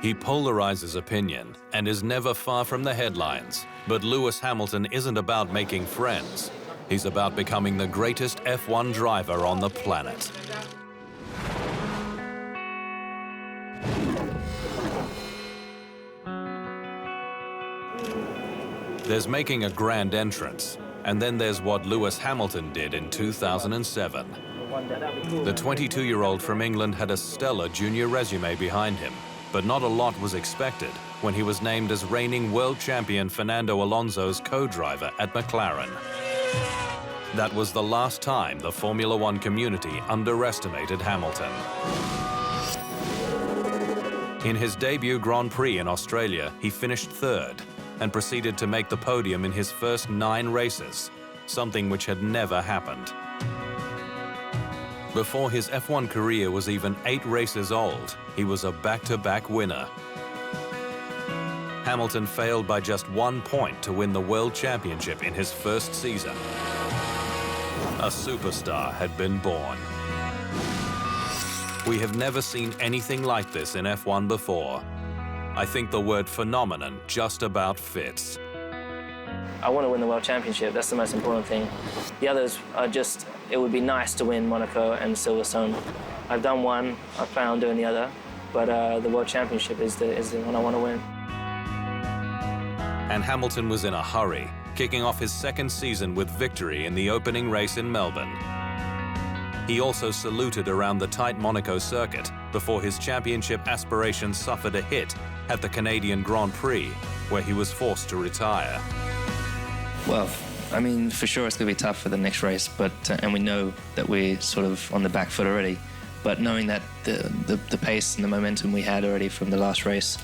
He polarizes opinion and is never far from the headlines. But Lewis Hamilton isn't about making friends. He's about becoming the greatest F1 driver on the planet. There's making a grand entrance, and then there's what Lewis Hamilton did in 2007. The 22-year-old from England had a stellar junior resume behind him, but not a lot was expected when he was named as reigning world champion Fernando Alonso's co-driver at McLaren. That was the last time the Formula One community underestimated Hamilton. In his debut Grand Prix in Australia, he finished third and proceeded to make the podium in his first 9 races, something which had never happened. Before his F1 career was even 8 races old, he was a back-to-back winner. Hamilton failed by just 1 point to win the World Championship in his first season. A superstar had been born. We have never seen anything like this in F1 before. I think the word phenomenon just about fits. I want to win the World Championship. That's the most important thing. The others are just, it would be nice to win Monaco and Silverstone. I've done one, I plan on doing the other, but the World Championship is the one I want to win. And Hamilton was in a hurry, kicking off his second season with victory in the opening race in Melbourne. He also saluted around the tight Monaco circuit before his championship aspirations suffered a hit at the Canadian Grand Prix, where he was forced to retire. Well, I mean, for sure it's going to be tough for the next race, but and we know that we're sort of on the back foot already. But knowing that the pace and the momentum we had already from the last race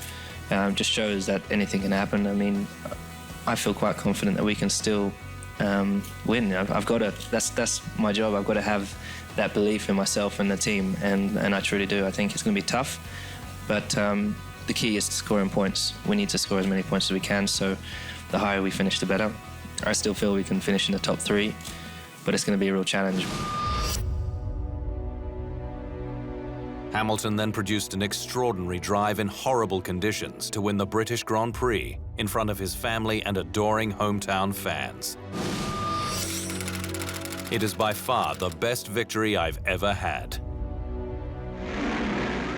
just shows that anything can happen. I mean, I feel quite confident that we can still win. I've got to. That's my job. I've got to have that belief in myself and the team, and I truly do. I think it's going to be tough, but the key is scoring points. We need to score as many points as we can, so the higher we finish, the better. I still feel we can finish in the top 3, but it's going to be a real challenge. Hamilton then produced an extraordinary drive in horrible conditions to win the British Grand Prix in front of his family and adoring hometown fans. It is by far the best victory I've ever had.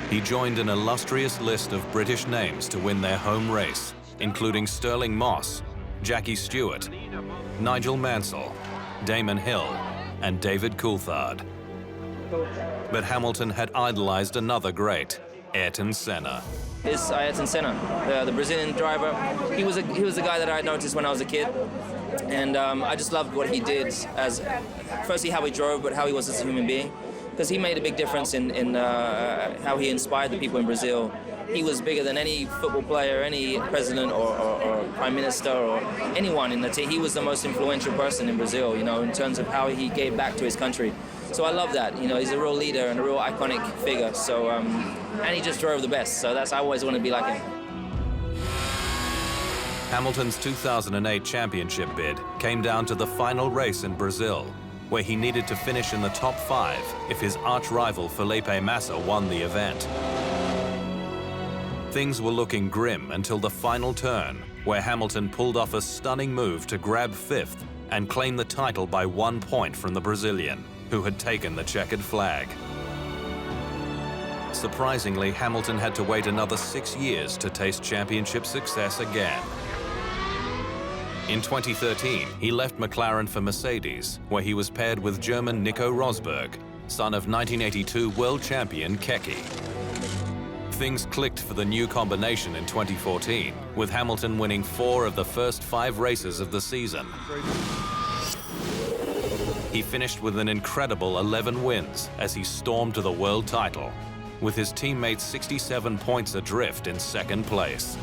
He joined an illustrious list of British names to win their home race, including Sterling Moss, Jackie Stewart, Nigel Mansell, Damon Hill, and David Coulthard. But Hamilton had idolized another great, Ayrton Senna. It's Ayrton Senna, the Brazilian driver. He was the guy that I noticed when I was a kid, and I just loved what he did as, firstly how he drove, but how he was as a human being, because he made a big difference in how he inspired the people in Brazil. He was bigger than any football player, any president or prime minister or anyone in the team. He was the most influential person in Brazil, you know, in terms of how he gave back to his country. So I love that. You know, he's a real leader and a real iconic figure. So, and he just drove the best. So I always want to be like him. Hamilton's 2008 championship bid came down to the final race in Brazil, where he needed to finish in the top 5 if his arch-rival Felipe Massa won the event. Things were looking grim until the final turn, where Hamilton pulled off a stunning move to grab 5th and claim the title by 1 point from the Brazilian, who had taken the checkered flag. Surprisingly, Hamilton had to wait another 6 years to taste championship success again. In 2013, he left McLaren for Mercedes, where he was paired with German Nico Rosberg, son of 1982 world champion Keke. Things clicked for the new combination in 2014, with Hamilton winning 4 of the first 5 races of the season. He finished with an incredible 11 wins as he stormed to the world title, with his teammates 67 points adrift in 2nd place.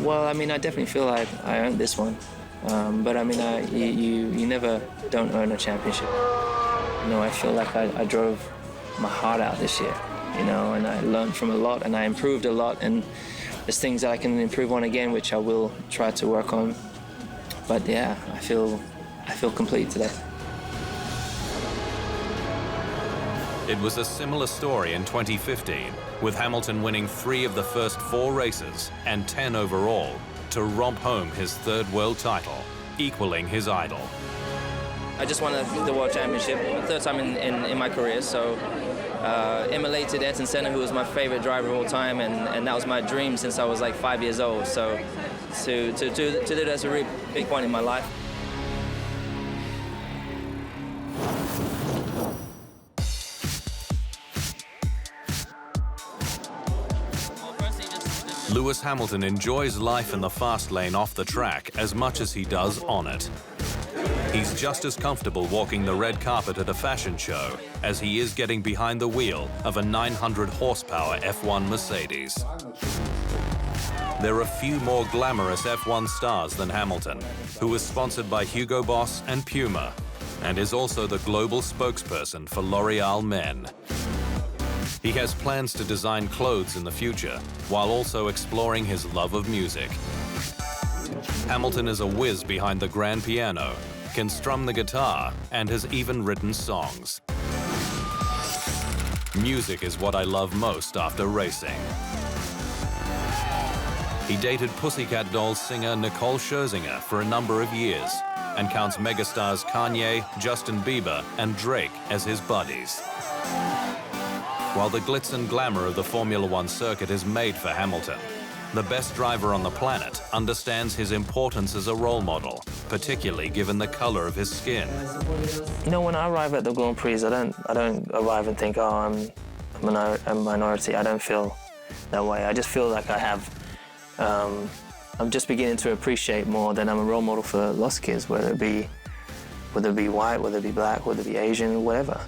Well, I mean, I definitely feel like I earned this one. But I mean, you never don't earn a championship. You know, I feel like I drove my heart out this year, you know, and I learned from a lot and I improved a lot, and there's things that I can improve on again, which I will try to work on. But yeah, I feel complete today. It was a similar story in 2015, with Hamilton winning 3 of the first 4 races and 10 overall to romp home his 3rd world title, equaling his idol. I just won the World Championship, 3rd time in my career, so emulated Ayrton Senna, who was my favorite driver of all time, and that was my dream since I was like 5 years old. So to do that's a really big point in my life. Lewis Hamilton enjoys life in the fast lane off the track as much as he does on it. He's just as comfortable walking the red carpet at a fashion show as he is getting behind the wheel of a 900 horsepower F1 Mercedes. There are few more glamorous F1 stars than Hamilton, who is sponsored by Hugo Boss and Puma, and is also the global spokesperson for L'Oreal Men. He has plans to design clothes in the future, while also exploring his love of music. Hamilton is a whiz behind the grand piano, can strum the guitar, and has even written songs. Music is what I love most after racing. He dated Pussycat Dolls singer Nicole Scherzinger for a number of years, and counts megastars Kanye, Justin Bieber, and Drake as his buddies. While the glitz and glamour of the Formula One circuit is made for Hamilton, the best driver on the planet understands his importance as a role model, particularly given the color of his skin. You know, when I arrive at the Grand Prix, I don't arrive and think, oh, I'm a minority. I don't feel that way. I just feel like I'm just beginning to appreciate more that I'm a role model for lost kids, whether it be white, whether it be black, whether it be Asian, whatever.